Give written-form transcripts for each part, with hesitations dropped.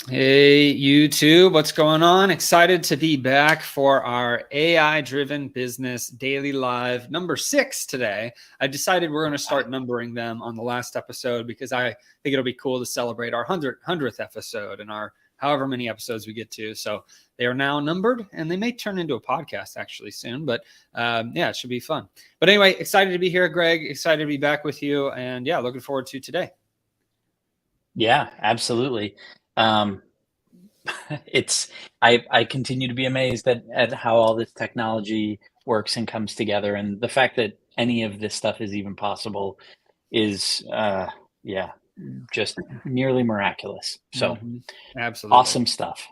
Hey, YouTube, what's going on? Excited to be back for our AI-driven business daily live number 6 today. I decided we're going to start numbering them on the last episode because I think it'll be cool to celebrate our 100th episode and our however many episodes we get to. So they are now numbered and they may turn into a podcast actually soon, but yeah, it should be fun. But anyway, excited to be here, Greg. Excited to be back with you. And yeah, looking forward to today. Yeah, absolutely. Um, I continue to be amazed at how all this technology works and comes together, and the fact that any of this stuff is even possible is yeah, just nearly miraculous. So Absolutely. awesome stuff.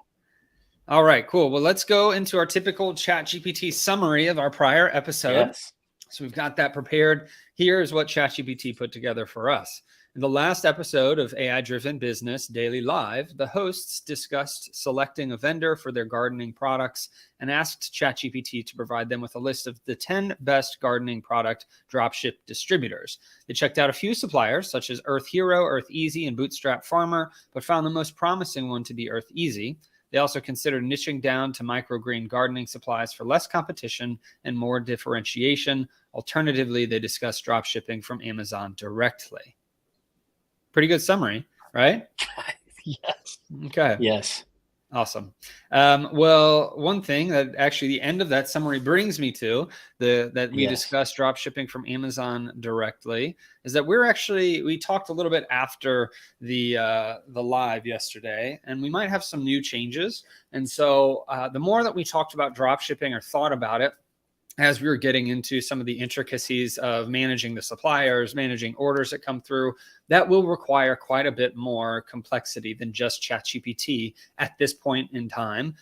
All right, cool. Well, let's go into our typical ChatGPT summary of our prior episode. Yes. So we've got that prepared. Here is what ChatGPT put together for us. In the last episode of AI-Driven Business Daily Live, the hosts discussed selecting a vendor for their gardening products and asked ChatGPT to provide them with a list of the 10 best gardening product dropship distributors. They checked out a few suppliers, such as Earth Hero, Earth Easy, and Bootstrap Farmer, but found the most promising one to be Earth Easy. They also considered niching down to microgreen gardening supplies for less competition and more differentiation. Alternatively, they discussed dropshipping from Amazon directly. Pretty good summary, right? Yes. Okay. Yes. Awesome. Well, one thing that actually the end of that summary brings me to that we discussed drop shipping from Amazon directly is that we talked a little bit after the live yesterday, and we might have some new changes. And so the more that we talked about drop shipping or thought about it, as we were getting into some of the intricacies of managing the suppliers, managing orders that come through, that will require quite a bit more complexity than just ChatGPT at this point in time.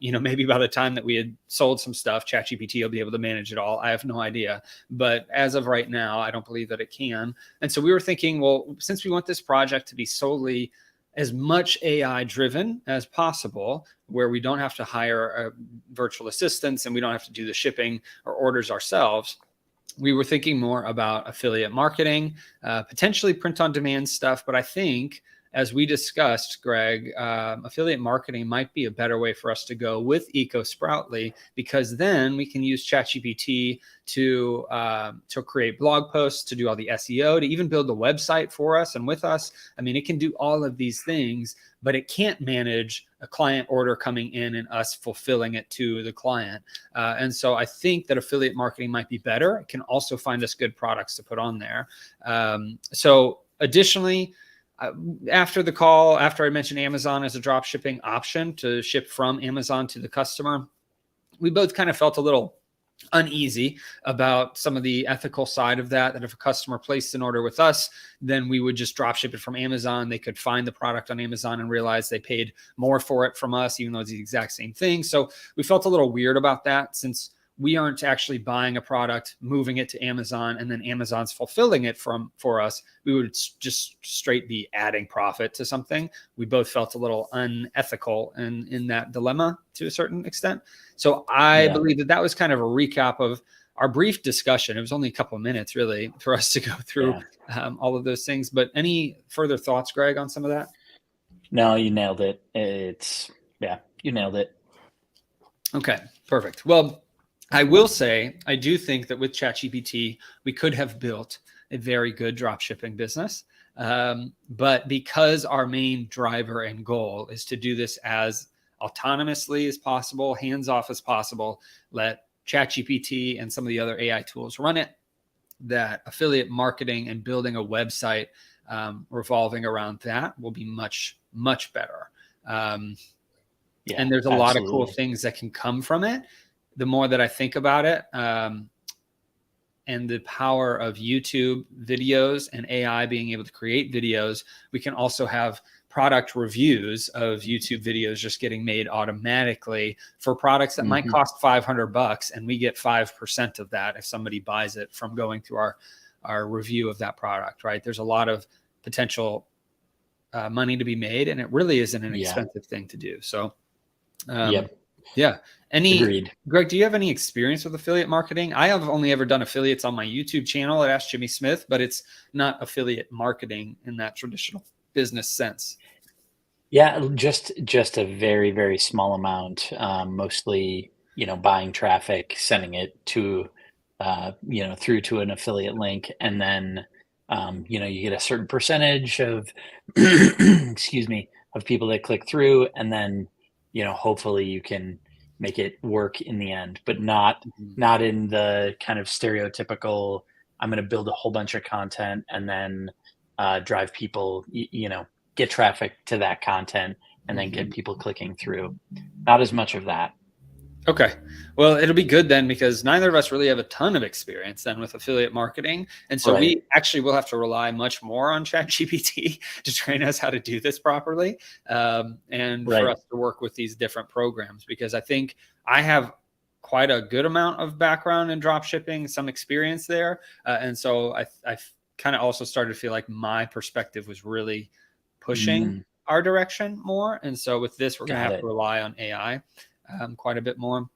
Maybe by the time that we had sold some stuff, ChatGPT will be able to manage it all. I have no idea. But as of right now, I don't believe that it can. And so we were thinking, well, since we want this project to be solely as much AI driven as possible, where we don't have to hire virtual assistants and we don't have to do the shipping or orders ourselves, we were thinking more about affiliate marketing, potentially print on demand stuff. But I think, as we discussed, Greg, affiliate marketing might be a better way for us to go with EcoSproutly, because then we can use ChatGPT to create blog posts, to do all the SEO, to even build the website for us and with us. I mean, it can do all of these things, but it can't manage a client order coming in and us fulfilling it to the client. And so I think that affiliate marketing might be better. It can also find us good products to put on there. So additionally, after the call, after I mentioned Amazon as a drop shipping option to ship from Amazon to the customer, we both kind of felt a little uneasy about some of the ethical side of that if a customer placed an order with us, then we would just drop ship it from Amazon. They could find the product on Amazon and realize they paid more for it from us, even though it's the exact same thing. So we felt a little weird about that, since we aren't actually buying a product, moving it to Amazon, and then Amazon's fulfilling it for us. We would just straight be adding profit to something. We both felt a little unethical in that dilemma to a certain extent. So I believe that was kind of a recap of our brief discussion. It was only a couple of minutes, really, for us to go through all of those things. But any further thoughts, Greg, on some of that? No, you nailed it. You nailed it. Okay, perfect. Well, I will say, I do think that with ChatGPT, we could have built a very good dropshipping business. But because our main driver and goal is to do this as autonomously as possible, hands-off as possible, let ChatGPT and some of the other AI tools run it, that affiliate marketing and building a website revolving around that will be much, much better. And there's a lot of cool things that can come from it. The more that I think about it, and the power of YouTube videos and AI being able to create videos, we can also have product reviews of YouTube videos just getting made automatically for products that might cost $500, and we get 5% of that if somebody buys it from going through our review of that product, right? There's a lot of potential money to be made, and it really isn't an expensive thing to do. So, yeah. Agreed. Greg, do you have any experience with affiliate marketing? I have only ever done affiliates on my YouTube channel at Ask Jimmy Smith, but it's not affiliate marketing in that traditional business sense. Yeah, just a very, very small amount, mostly, buying traffic, sending it to, through to an affiliate link, and then, you get a certain percentage of, excuse me, of people that click through, and then, hopefully you can make it work in the end, but Mhm. not in the kind of stereotypical, I'm going to build a whole bunch of content and then drive people, get traffic to that content and then get Mhm. people clicking through. Not as much of that. Okay. Well, it'll be good then because neither of us really have a ton of experience then with affiliate marketing. And so Right. we actually will have to rely much more on ChatGPT to train us how to do this properly, and for Right. us to work with these different programs because I think I have quite a good amount of background in drop shipping, some experience there. And so I kind of also started to feel like my perspective was really pushing Mm, our direction more. And so with this, we're going to got have to it. rely on AI quite a bit more.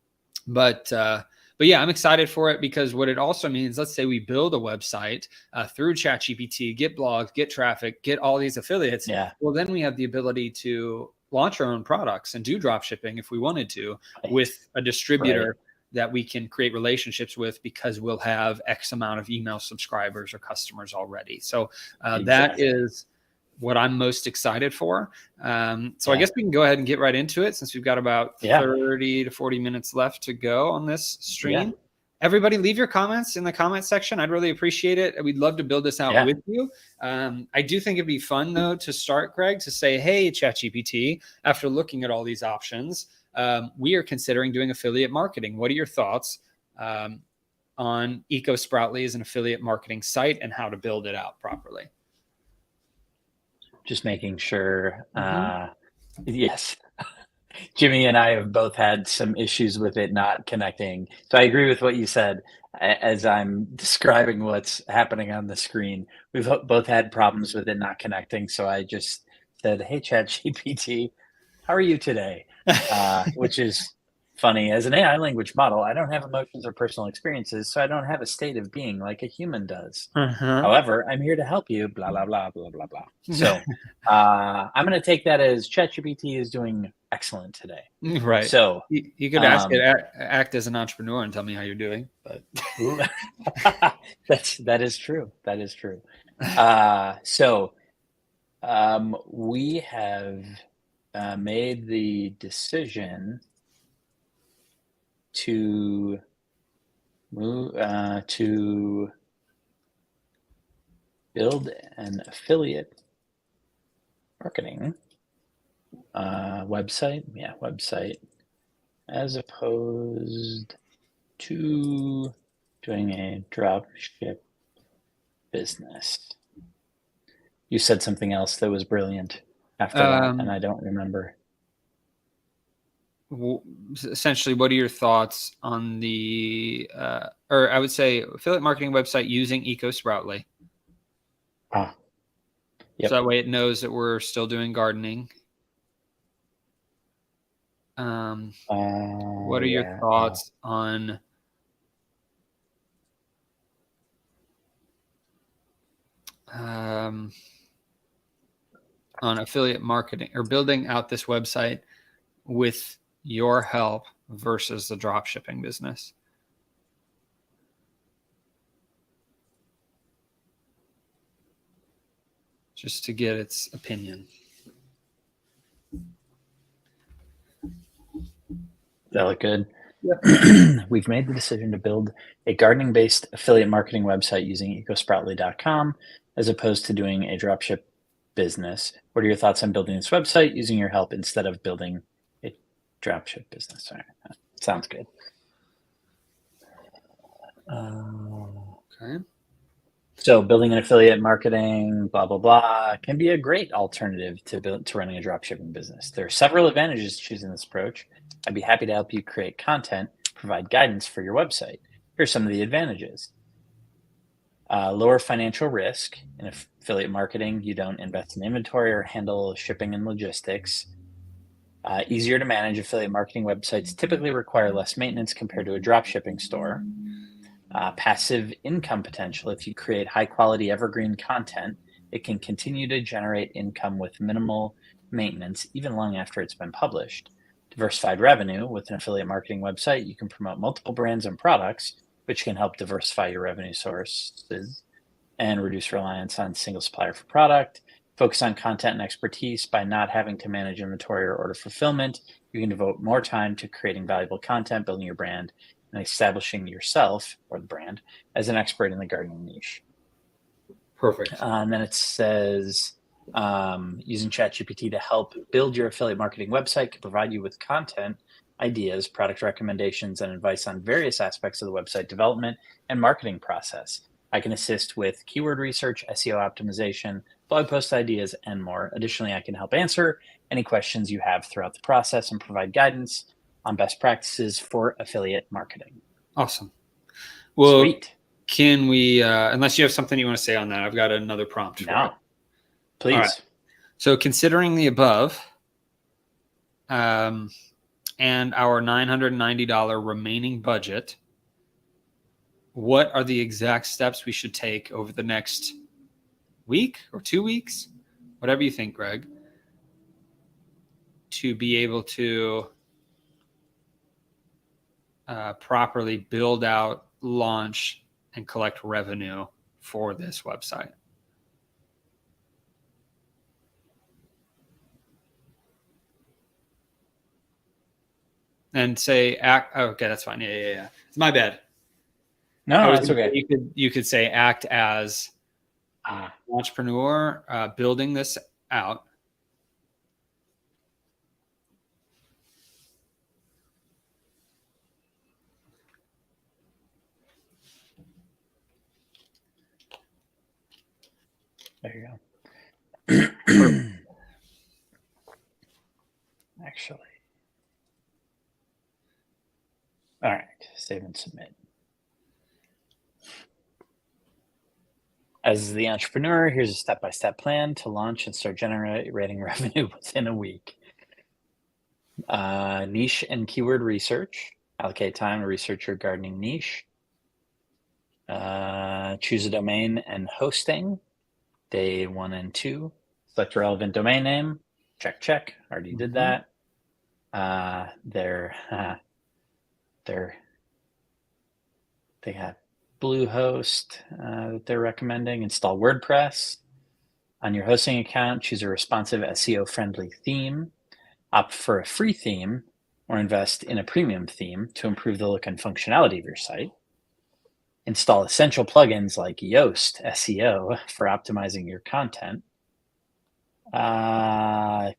But uh, but yeah, I'm excited for it because what it also means, let's say we build a website through ChatGPT, get blogs, get traffic, get all these affiliates. Yeah. Well, then we have the ability to launch our own products and do drop shipping if we wanted to Right. with a Right. distributor that we can create relationships with because we'll have X amount of email subscribers or customers already. So that Exactly. is what I'm most excited for. So I Yeah. guess we can go ahead and get right into it since we've got about Yeah. 30 to 40 minutes left to go on this Yeah. stream. Everybody, leave your comments in the comment section. I'd really appreciate it. We'd love to build this out Yeah. with you. I do think it'd be fun, though, to start, Greg, to say, hey, ChatGPT, after looking at all these options, we are considering doing affiliate marketing. What are your thoughts on EcoSproutly as an affiliate marketing site and how to build it out properly? Just making sure. Mhm. Yes. Jimmy and I have both had some issues with it not connecting. So I agree with what you said. As I'm describing what's happening on the screen, we've both had problems with it not connecting. So I just said, "Hey, ChatGPT, how are you today?" Which is funny. As an AI language model, I don't have emotions or personal experiences, so I don't have a state of being like a human does. Uh-huh. However, I'm here to help you, blah, blah, blah, blah, blah, blah. So I'm going to take that as ChatGPT is doing excellent today. Right. So, You could ask it, um, act as an entrepreneur and tell me how you're doing, but ooh, that is true. That is true. So we have made the decision to move to build an affiliate marketing website. Yeah, website as opposed to doing a drop ship business. You said something else that was brilliant after that, and um, I don't remember. w- essentially, what are your thoughts on or I would say affiliate marketing website using EcoSproutly? Ah, So yep. that way it knows that we're still doing gardening. What are your Yeah. thoughts um, on affiliate marketing or building out this website with your help versus the drop shipping business? Just to get its opinion. That look good. Yep. We've made the decision to build a gardening based affiliate marketing website using ecosproutly.com as opposed to doing a dropship business. What are your thoughts on building this website using your help instead of building a dropship business? All right. Sounds good. Okay. So building an affiliate marketing, blah blah blah, can be a great alternative to running a dropshipping business. There are several advantages to choosing this approach. I'd be happy to help you create content, provide guidance for your website. Here's some of the advantages: lower financial risk in affiliate marketing. You don't invest in inventory or handle shipping and logistics. Easier to manage. Affiliate marketing websites typically require less maintenance compared to a dropshipping store. Passive income potential. If you create high quality evergreen content, it can continue to generate income with minimal maintenance even long after it's been published. Diversified revenue. With an affiliate marketing website, you can promote multiple brands and products, which can help diversify your revenue sources and reduce reliance on single supplier for product. Focus on content and expertise. By not having to manage inventory or order fulfillment, you can devote more time to creating valuable content, building your brand, and establishing yourself, or the brand, as an expert in the gardening niche. Perfect. And then it says, using ChatGPT to help build your affiliate marketing website can provide you with content, ideas, product recommendations, and advice on various aspects of the website development and marketing process. I can assist with keyword research, SEO optimization, blog post ideas, and more. Additionally, I can help answer any questions you have throughout the process and provide guidance on best practices for affiliate marketing. Awesome. Well, sweet. Can we, unless you have something you want to say on that, I've got another prompt for it. Please. Right. So considering the above, and our $990 remaining budget, what are the exact steps we should take over the next week or 2 weeks, whatever you think, Greg, to be able to properly build out, launch, and collect revenue for this website? And say act. Oh, okay, that's fine. Yeah. It's my bad. No, that's okay. You could say act as an entrepreneur building this out. There you go. Actually. All right, save and submit. As the entrepreneur, here's a step-by-step plan to launch and start generating revenue within a week. Niche and keyword research. Allocate time to research your gardening niche. Choose a domain and hosting. Day 1 and 2. Select a relevant domain name. Check. Already did that. They have Bluehost that they're recommending. Install WordPress. On your hosting account, choose a responsive SEO-friendly theme. Opt for a free theme or invest in a premium theme to improve the look and functionality of your site. Install essential plugins like Yoast SEO for optimizing your content.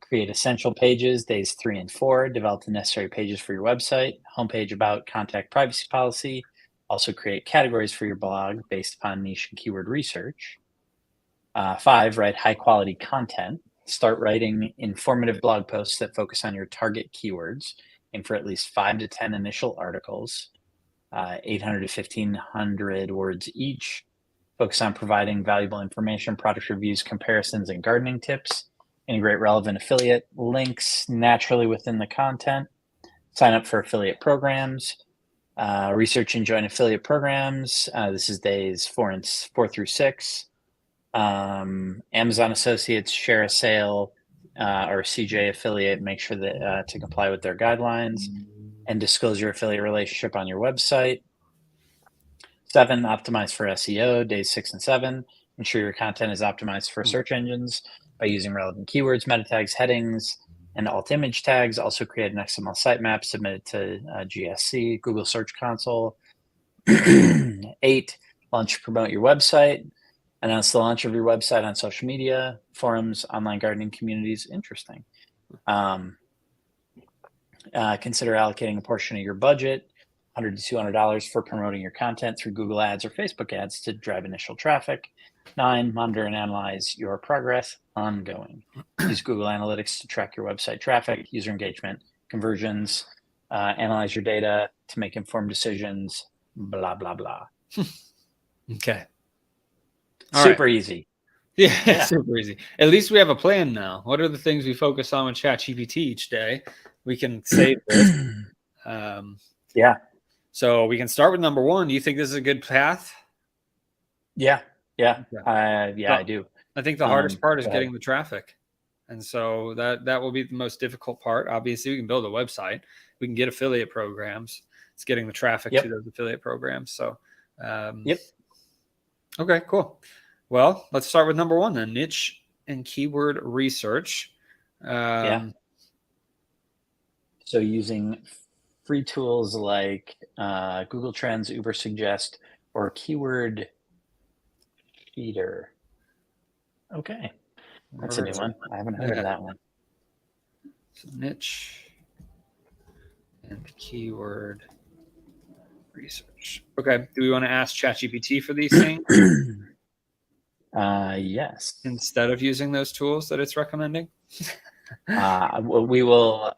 Create essential pages, days 3 and 4. Develop the necessary pages for your website. Homepage, about, contact, privacy policy. Also create categories for your blog based upon niche and keyword research. 5, write high quality content. Start writing informative blog posts that focus on your target keywords. Aim for at least 5 to 10 initial articles, 800 to 1,500 words each. Focus on providing valuable information, product reviews, comparisons, and gardening tips. Integrate relevant affiliate links naturally within the content. Sign up for affiliate programs. Research and join affiliate programs. This is days 4 through 6. Amazon associates, share a sale, or CJ affiliate. Make sure that to comply with their guidelines, and disclose your affiliate relationship on your website. 7, optimize for SEO, days 6 and 7. Ensure your content is optimized for search engines by using relevant keywords, meta tags, headings, and alt image tags. Also create an XML sitemap, submit it to GSC, Google Search Console. 8, launch, promote your website. Announce the launch of your website on social media, forums, online gardening communities. Interesting. Consider allocating a portion of your budget, $100 to $200, for promoting your content through Google Ads or Facebook Ads to drive initial traffic. 9, monitor and analyze your progress ongoing. Use Google Analytics to track your website traffic, user engagement, conversions, analyze your data to make informed decisions, blah, blah, blah. Okay. Super easy. Yeah, super easy. At least we have a plan now. What are the things we focus on with ChatGPT each day? We can save this. Yeah. So we can start with number 1. Do you think this is a good path? Yeah. I do. I think the hardest part is getting the traffic. And so that will be the most difficult part. Obviously, we can build a website, we can get affiliate programs. It's getting the traffic to those affiliate programs. So, okay, cool. Well, let's start with number one then: niche and keyword research. So using free tools like Google Trends, Uber Suggest, or Keyword Feeder. Okay, that's a new one. I haven't heard of that one. So niche and keyword research. Okay. Do we want to ask ChatGPT for these things? Yes. Instead of using those tools that it's recommending? We will.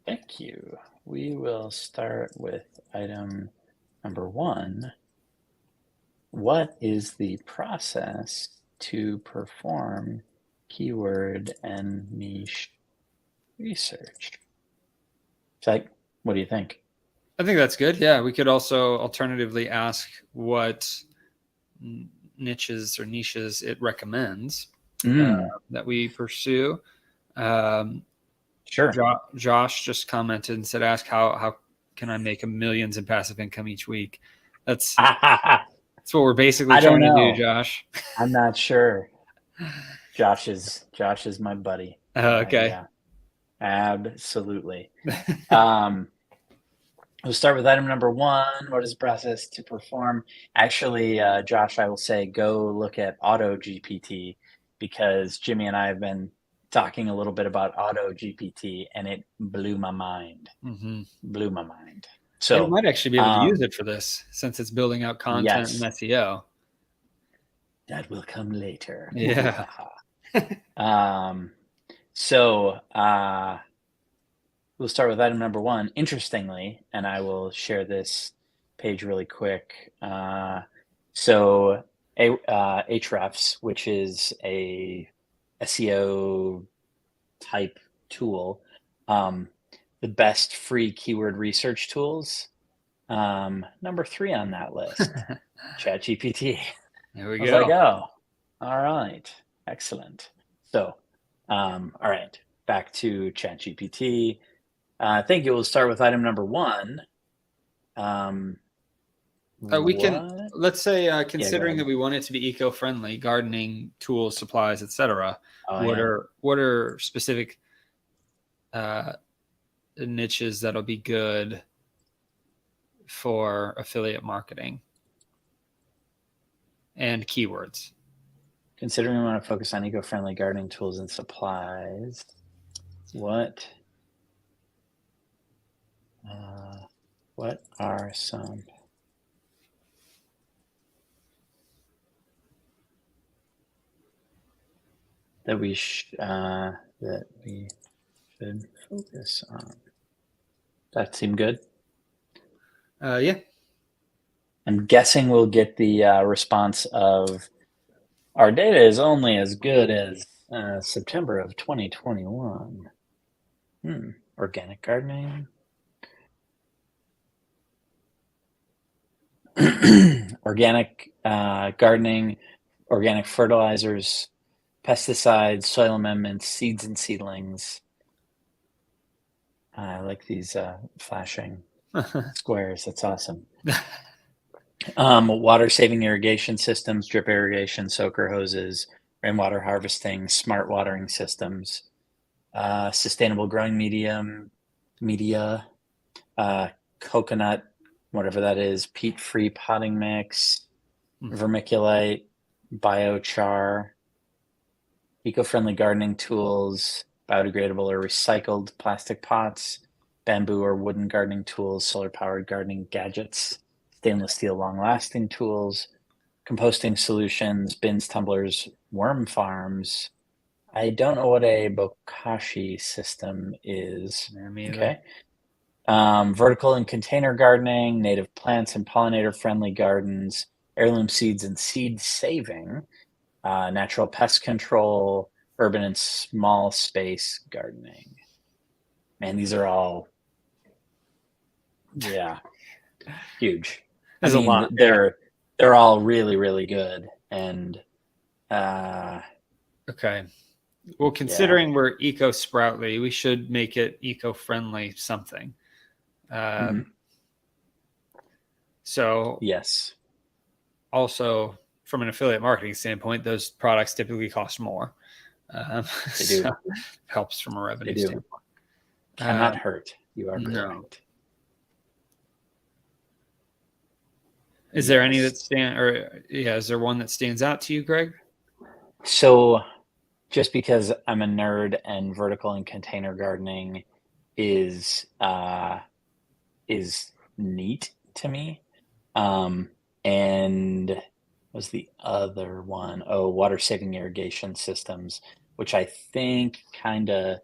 Thank you. We will start with item number one. What is the process to perform keyword and niche research? Like, what do you think? I think that's good. Yeah, we could also alternatively ask what niches or niches it recommends that we pursue. Sure. Josh just commented and said, "Ask how can I make millions in passive income each week?" That's what we're basically trying to do, Josh. I'm not sure. Josh is my buddy. Okay. Yeah, absolutely. We'll start with item number one. What is the process to perform? Actually, Josh, I will say go look at Auto GPT, because Jimmy and I have been talking a little bit about Auto GPT, and it blew my mind. Blew my mind. So you might actually be able to use it for this, since it's building out content and SEO. That will come later. Yeah. So we'll start with item number one. Interestingly, and I will share this page really quick. So Ahrefs, which is a SEO type tool, the best free keyword research tools. Number 3 on that list, ChatGPT. There we go. I was like, oh, all right, excellent. So, all right, back to ChatGPT. I think it will start with item number one. We can, let's say, considering that we want it to be eco-friendly, gardening tools, supplies, etc. What are specific niches that'll be good for affiliate marketing and keywords? Considering we want to focus on eco-friendly gardening tools and supplies, what are some that we should focus on? That seem good? Yeah. I'm guessing we'll get the response of, our data is only as good as September of 2021. Organic gardening. Organic gardening, organic fertilizers, pesticides, soil amendments, seeds and seedlings. I like these flashing squares. That's awesome. Water-saving irrigation systems, drip irrigation, soaker hoses, rainwater harvesting, smart watering systems, sustainable growing media, coconut, whatever that is, peat-free potting mix, vermiculite, biochar, eco-friendly gardening tools, biodegradable or recycled plastic pots, bamboo or wooden gardening tools, solar-powered gardening gadgets, stainless steel long-lasting tools, composting solutions, bins, tumblers, worm farms. I don't know what a bokashi system is. Okay. Vertical and container gardening, native plants and pollinator-friendly gardens, heirloom seeds and seed saving, natural pest control, urban and small space gardening. Man, these are all, huge. There's a lot. They're all really, really good. And okay. Well, considering we're eco-sproutly, we should make it eco-friendly something. So yes, also from an affiliate marketing standpoint, those products typically cost more. they do. So helps from a revenue standpoint. Cannot hurt. You are No. correct. Is there any that is there one that stands out to you, Greg? So just because I'm a nerd and vertical and container gardening is neat to me. And what was the other one? Oh, water saving irrigation systems, which I think kind of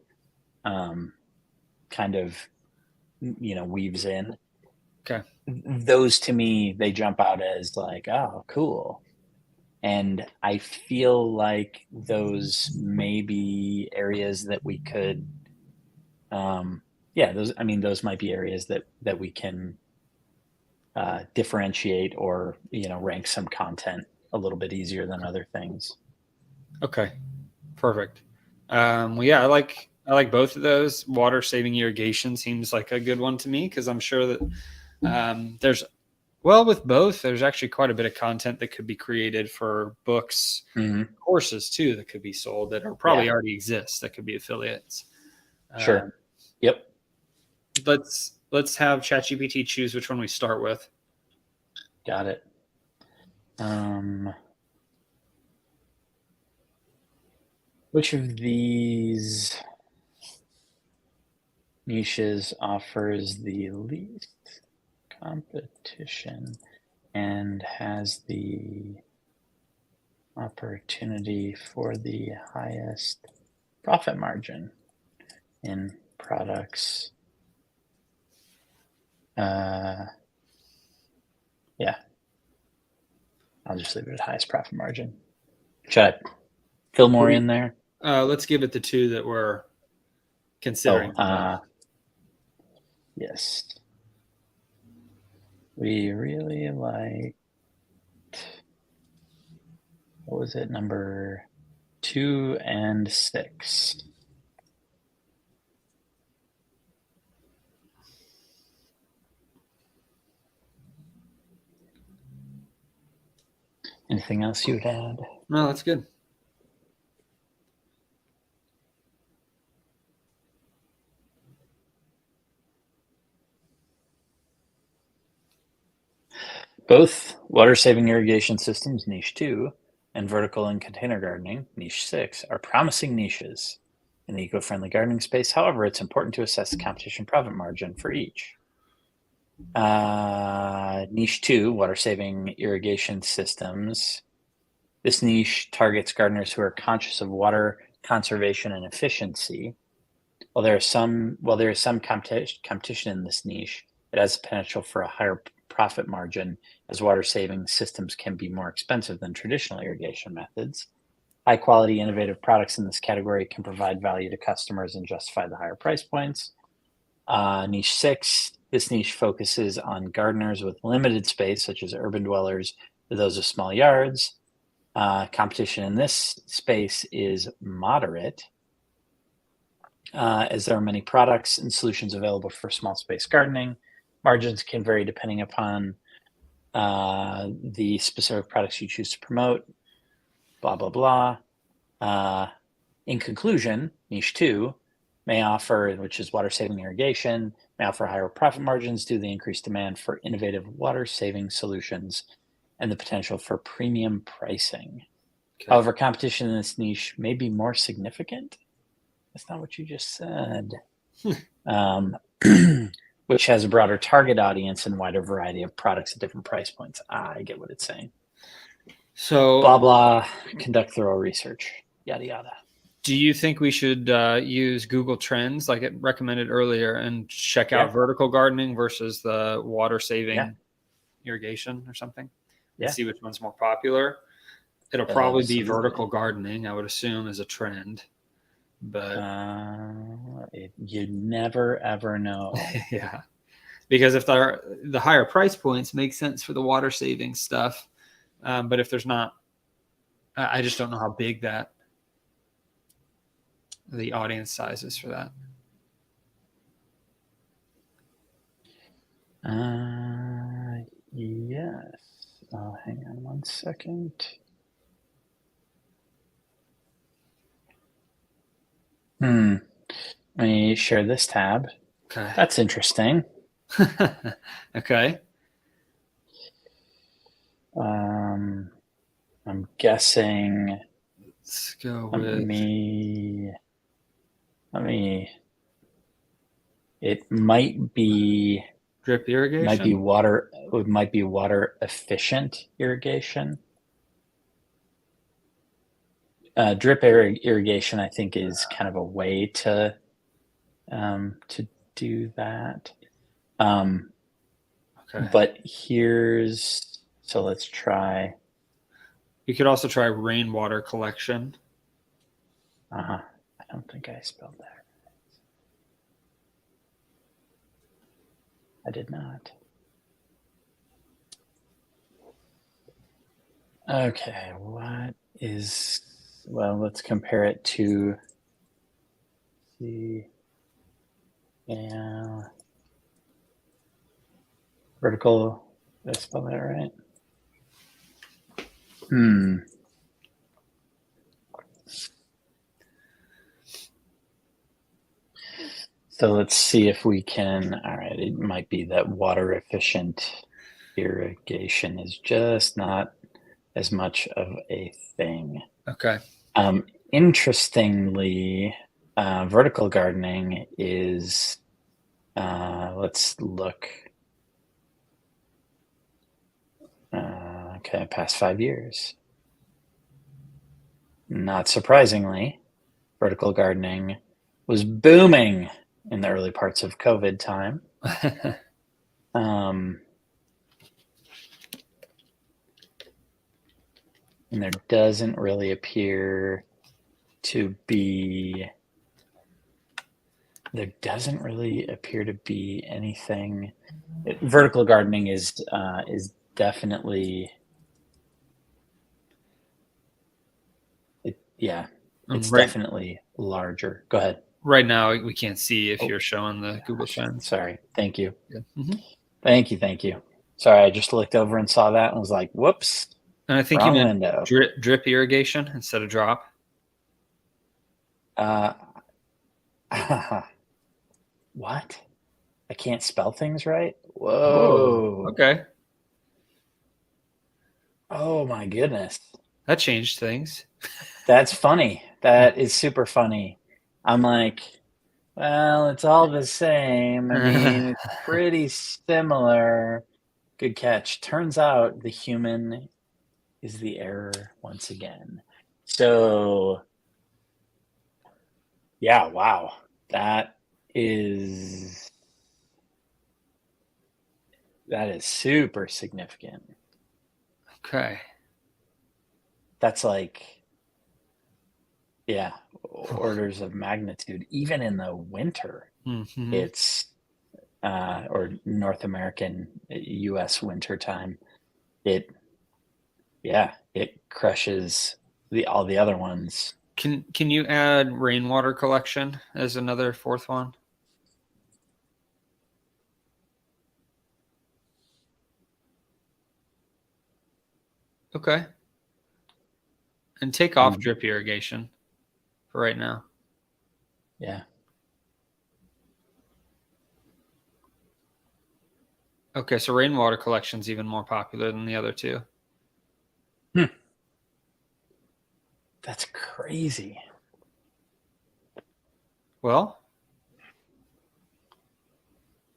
weaves in. Okay. Those to me, they jump out as like, oh, cool. And I feel like those may be areas that we could, those might be areas that we can differentiate or, rank some content a little bit easier than other things. Okay, perfect. Well, yeah, I like both of those. Water saving irrigation seems like a good one to me because I'm sure that with both, there's actually quite a bit of content that could be created for books, courses too, that could be sold that are probably already exist that could be affiliates. Sure. Yep. Let's have ChatGPT choose which one we start with. Got it. Which of these niches offers the least competition and has the opportunity for the highest profit margin in products? I'll just leave it at highest profit margin. Should I fill more in there? Let's give it the two that we're considering. Yes. We really liked, what was it, number 2 and 6. Anything else you would add? No, that's good. Both water-saving irrigation systems, niche 2, and vertical and container gardening, niche 6, are promising niches in the eco-friendly gardening space. However, it's important to assess the competition profit margin for each. Niche 2, water-saving irrigation systems. This niche targets gardeners who are conscious of water conservation and efficiency. While there is some competition in this niche, it has the potential for a higher profit margin as water-saving systems can be more expensive than traditional irrigation methods. High-quality, innovative products in this category can provide value to customers and justify the higher price points. Niche 6, this niche focuses on gardeners with limited space, such as urban dwellers or those with small yards. Competition in this space is moderate, as there are many products and solutions available for small space gardening. Margins can vary depending upon the specific products you choose to promote, blah, blah, blah. In conclusion, niche 2 may offer, which is water-saving irrigation, may offer higher profit margins due to the increased demand for innovative water-saving solutions and the potential for premium pricing. Okay. However, competition in this niche may be more significant. That's not what you just said. Which has a broader target audience and wider variety of products at different price points. I get what it's saying. So blah, blah, conduct thorough research, yada, yada. Do you think we should use Google Trends like it recommended earlier and check out vertical gardening versus the water saving irrigation or something? And see which one's more popular. It'll probably be vertical gardening, I would assume, as a trend. But you never ever know. Yeah, because if the higher price points make sense for the water saving stuff, but if there's not, I just don't know how big that the audience sizes for that. Yes. Hang on one second. Let me share this tab. Okay. That's interesting. Okay. I'm guessing. Let's go Let with me. It might be drip irrigation. water. It might be water efficient irrigation. Drip irrigation, I think, is kind of a way to do that. Okay. But so let's try. You could also try rainwater collection. I don't think I spelled that. I did not. Okay, let's compare it to the vertical. Did I spell that right? So let's see if we can. All right, it might be that water efficient irrigation is just not as much of a thing. Okay. Interestingly, vertical gardening is, let's look. Okay, past 5 years. Not surprisingly, vertical gardening was booming in the early parts of COVID time. And there doesn't really appear to be anything. Vertical gardening is definitely it's definitely larger. Go ahead. Right now, we can't see if you're showing the Google Trends. Sorry. Thank you. Mm-hmm. Thank you. Sorry, I just looked over and saw that and was like, whoops. And I think you meant drip irrigation instead of drop. What? I can't spell things right? Whoa. Okay. Oh my goodness. That changed things. That's funny. That is super funny. I'm like, well, it's all the same. I mean, it's pretty similar. Good catch. Turns out the human is the error once again. So, yeah, wow. That is super significant. Okay. That's like, yeah, orders of magnitude. Even in the winter, it's or North American, U.S. winter time, it crushes all the other ones. Can you add rainwater collection as another fourth one? Okay. And take off drip irrigation for right now. Yeah. Okay, so rainwater collection is even more popular than the other two. That's crazy. Well,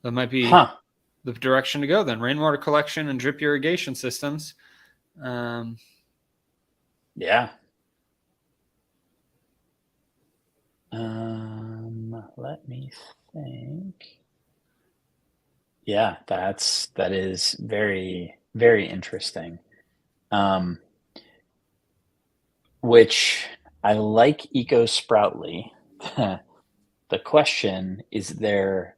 that might be the direction to go then. Rainwater collection and drip irrigation systems. Yeah. Let me think. Yeah, that is very, very interesting. Which I like EcoSproutly. The question is is there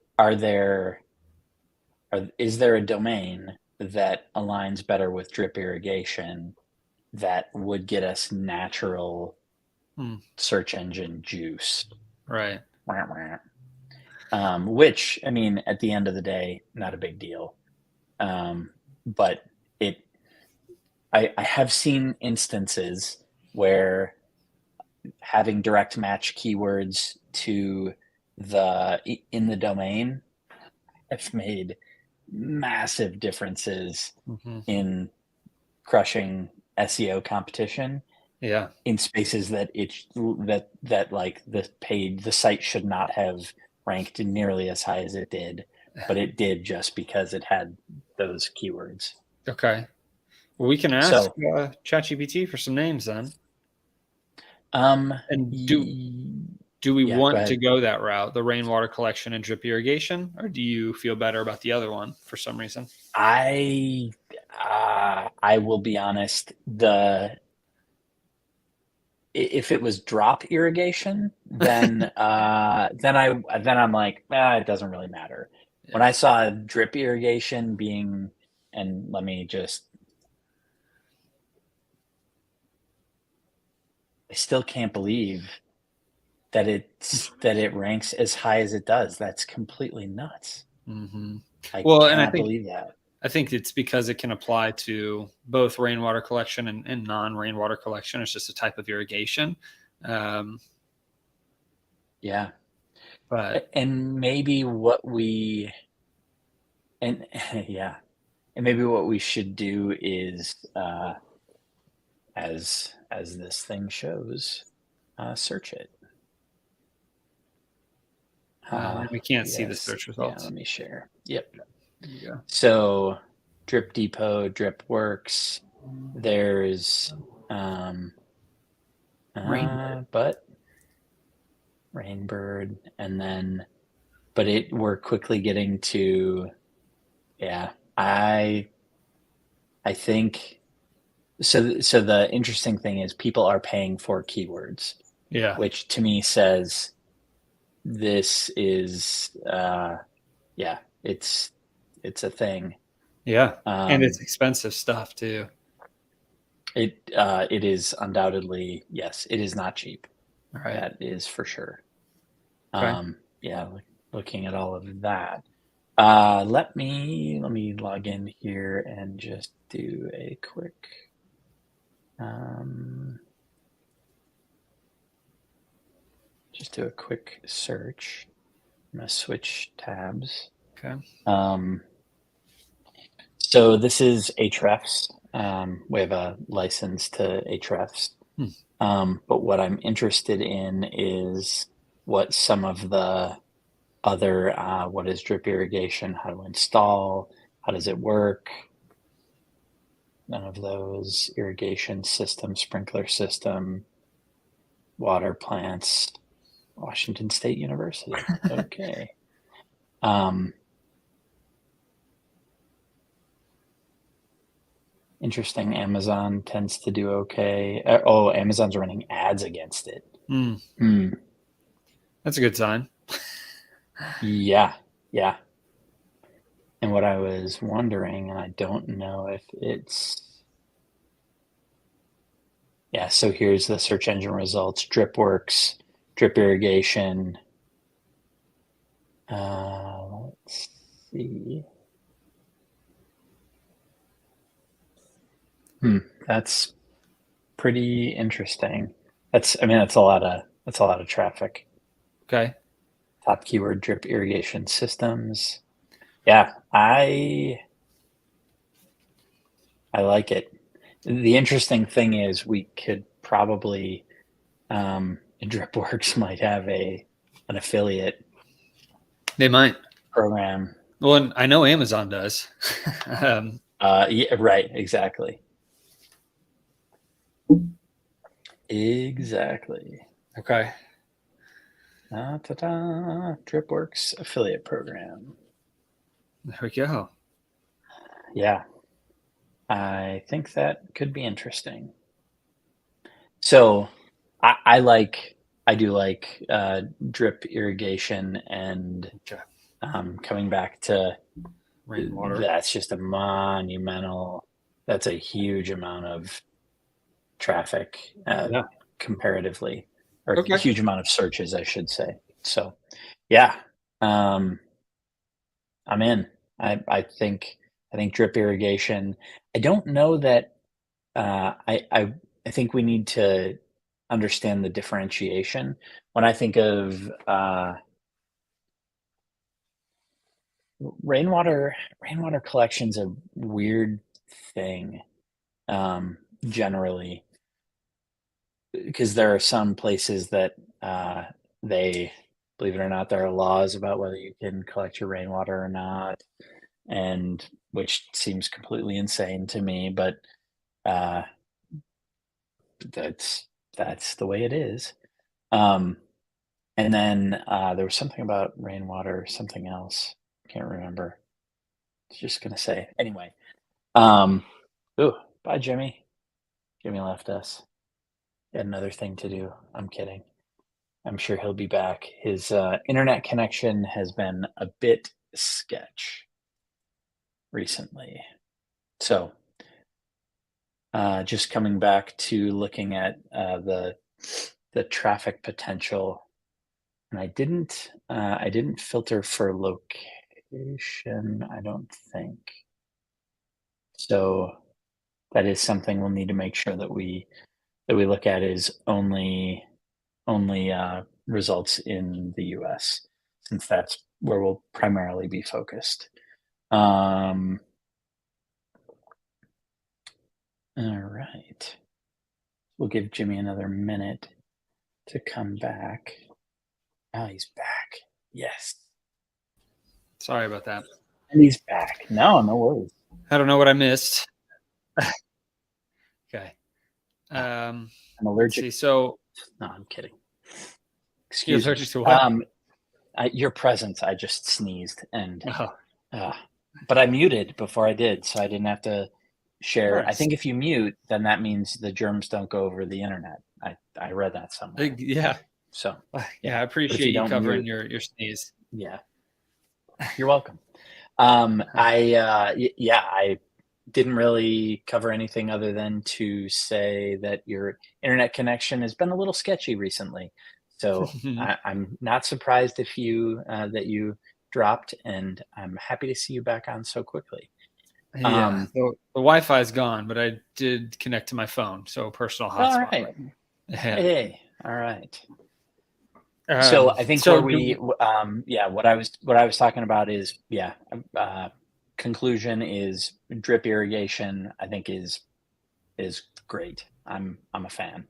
a domain that aligns better with drip irrigation that would get us natural search engine juice. Right. Which, I mean, at the end of the day, not a big deal. But I have seen instances where having direct match keywords to in the domain have made massive differences in crushing SEO competition. Yeah. In spaces that like the site should not have ranked nearly as high as it did, but it did just because it had those keywords. Okay. Well, we can ask So, ChatGPT for some names then. um, And do we yeah, go want to ahead. go that route, the rainwater collection and drip irrigation, or do you feel better about the other one for some reason? I will be honest. If it was drop irrigation, then I'm like, it doesn't really matter. Yeah. When I saw drip irrigation being, and let me just, I still can't believe that it ranks as high as it does. That's completely nuts. Mm-hmm. I Well, and cannot believe that. I think it's because it can apply to both rainwater collection and non-rainwater collection. It's just a type of irrigation. Yeah. But And maybe what we, and yeah, and maybe what we should do is, as this thing shows, search it. we can't see the Yes. search Yeah, results. let me share. Yep. There you go. So Drip Depot, Drip Works, there's Rainbird. but Rainbird, and then we're quickly getting to, yeah, I think so. The interesting thing is people are paying for keywords, Yeah. which to me says this is yeah, it's a thing. Yeah. And it's expensive stuff too. It is undoubtedly, yes, it is not cheap. All right. That is for sure. Okay. Yeah, looking at all of that. Let me log in here and just do a quick search. I'm gonna switch tabs. Okay. So this is Ahrefs. We have a license to Ahrefs. But what I'm interested in is what some of the other, what is drip irrigation, how to install, how does it work? None of those. Irrigation system, sprinkler system, water plants, Washington State University. Okay. Interesting. Amazon tends to do okay. Amazon's running ads against it. That's a good sign. Yeah. Yeah. And what I was wondering, and I don't know if it's, yeah, so here's the search engine results. DripWorks, drip irrigation. Let's see. That's pretty interesting. That's a lot of traffic. Okay. Top keyword, drip irrigation systems. Yeah, I like it. The interesting thing is we could probably, DripWorks might have an affiliate. They might. Program. Well, and I know Amazon does. Yeah, right. Exactly. Exactly. Okay. DripWorks affiliate program. There we go. Yeah. I think that could be interesting. So I do like drip irrigation and coming back to Rainwater. That's just that's a huge amount of traffic comparatively, or a Okay. huge amount of searches, I should say. So, yeah, I'm in. I think drip irrigation. I don't know that. I think we need to understand the differentiation. When I think of rainwater collection's a weird thing, generally, because there are some places that they, believe it or not, there are laws about whether you can collect your rainwater or not, and which seems completely insane to me, but uh, that's that's the way it is. Um, and then there was something about rainwater, something else. Can't remember. I was just gonna say anyway. Um, ooh, bye, Jimmy. Jimmy left us. He had another thing to do. I'm kidding. I'm sure he'll be back. His internet connection has been a bit sketch recently. So, just coming back to looking at the traffic potential, and I didn't filter for location, I don't think. So that is something we'll need to make sure that we look at, is only results in the US, since that's where we'll primarily be focused. All right. We'll give Jimmy another minute to come back. Oh, he's back. Yes. Sorry about that. And he's back. No worries. I don't know what I missed. Okay. I'm Let's allergic. see. So No, I'm kidding. you're Excuse me. allergic to what? Your presence, I just sneezed, and Oh, but I muted before I did, so I didn't have to share. I nice. think if you mute, then that means the germs don't go over the internet. I read that somewhere. Yeah. So Yeah, I but if appreciate you don't covering mute, your sneeze. yeah, you're welcome. I didn't really cover anything other than to say that your internet connection has been a little sketchy recently. So I'm not surprised if you that you dropped, and I'm happy to see you back on so quickly. Yeah, the Wi-Fi is gone, but I did connect to my phone, so personal All hotspot. right. Right. Yeah. Hey, all right. So I think so what I was talking about is, conclusion is drip irrigation, I think is great. I'm a fan.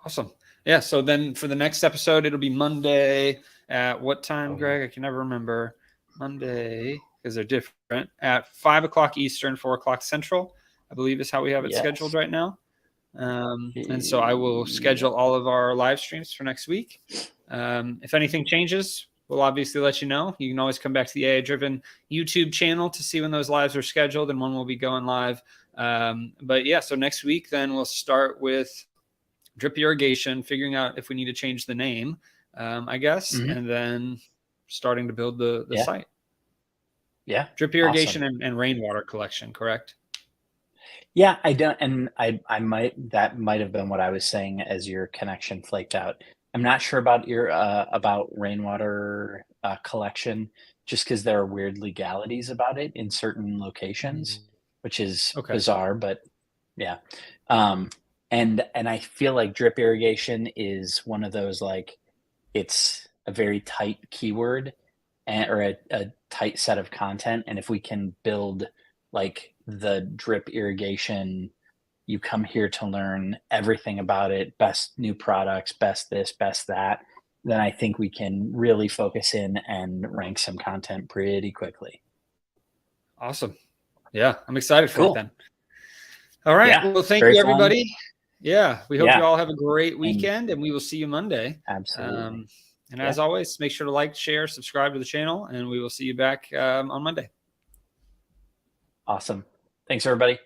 awesome. Yeah. So then for the next episode, it'll be Monday at what time, Greg? I can never remember. Monday, because they're different, at 5 o'clock Eastern, 4 o'clock Central, I believe is how we have it scheduled Yes. right now. And so I will schedule all of our live streams for next week. If anything changes, we'll obviously let you know. You can always come back to the AI Driven YouTube channel to see when those lives are scheduled and when we'll be going live. But yeah, so next week, then we'll start with drip irrigation, figuring out if we need to change the name, I guess, Mm-hmm. and then starting to build the site. Yeah. Drip irrigation Awesome. and rainwater collection, correct? Yeah, I don't, and I that might have been what I was saying as your connection flaked out. I'm not sure about your about rainwater collection, just because there are weird legalities about it in certain locations, which is Okay. bizarre, but yeah. And I feel like drip irrigation is one of those, like, it's a very tight keyword, or a tight set of content, and if we can build like the drip irrigation, you come here to learn everything about it, best new products, best this, best that, then I think we can really focus in and rank some content pretty quickly. Awesome. Yeah, I'm excited for it Cool. then. All right. Yeah, Well, thank very you, fun. everybody. Yeah, we hope Yeah. you all have a great weekend, and we will see you Monday. Absolutely. And as always, make sure to like, share, subscribe to the channel, and we will see you back on Monday. Awesome. Thanks, everybody.